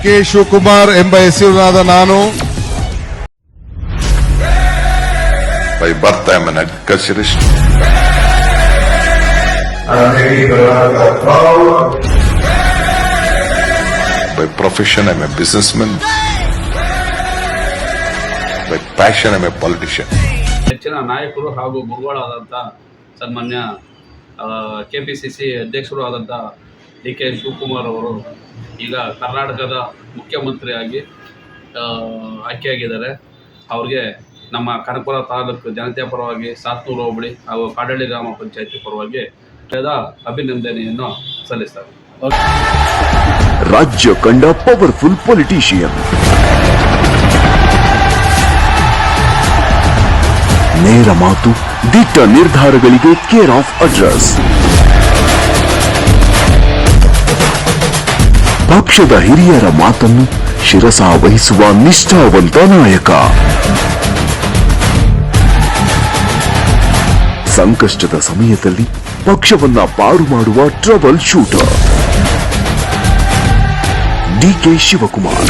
K Shivakumar ಎಂಬ ಹೆಸರಿನಾದ ನಾನು By birth, I am an agriculturist. By profession, I am a businessman. By passion, I am a politician. ಹೆಚ್ಚಿನ ನಾಯಕರು ಹಾಗೂ ಗುರುಗಳಾದಂಥ ಸನ್ಮಾನ್ಯ KPCC ಅಧ್ಯಕ್ಷರು ಆದಂಥ ಡಿ ಕೆ ಶಿವಕುಮಾರ್ ಅವರು ಈಗ ಕರ್ನಾಟಕದ ಮುಖ್ಯಮಂತ್ರಿಯಾಗಿ ಆಯ್ಕೆಯಾಗಿದ್ದಾರೆ. ಅವ್ರಿಗೆ ನಮ್ಮ ಕನಕಪುರ ತಾಲೂಕು ಜನತೆಯ ಪರವಾಗಿ ಸಾತ್ನೂರು ಹೋಬಳಿ ಹಾಗೂ ಕಾಡಳ್ಳಿ ಗ್ರಾಮ ಪಂಚಾಯತಿ ಪರವಾಗಿ ಅಭಿನಂದನೆಯನ್ನು ಸಲ್ಲಿಸ್ತಾರೆ. ರಾಜ್ಯ ಕಂಡ ಪವರ್ಫುಲ್ ಪೊಲಿಟಿಷಿಯನ್, ನೇರ ಮಾತು, ದಿಟ್ಟ ನಿರ್ಧಾರಗಳಿಗೆ ಕೇರ್ ಆಫ್ ಅಡ್ರೆಸ್. ಪಕ್ಷದ ಹಿರಿಯರ ಮಾತನ್ನು ಶಿರಸ ವಹಿಸುವ ನಿಷ್ಠಾವಂತ ನಾಯಕ. ಸಂಕಷ್ಟದ ಸಮಯದಲ್ಲಿ ಪಕ್ಷವನ್ನ ಪಾರು ಮಾಡುವ trouble shooter D K Shivakumar.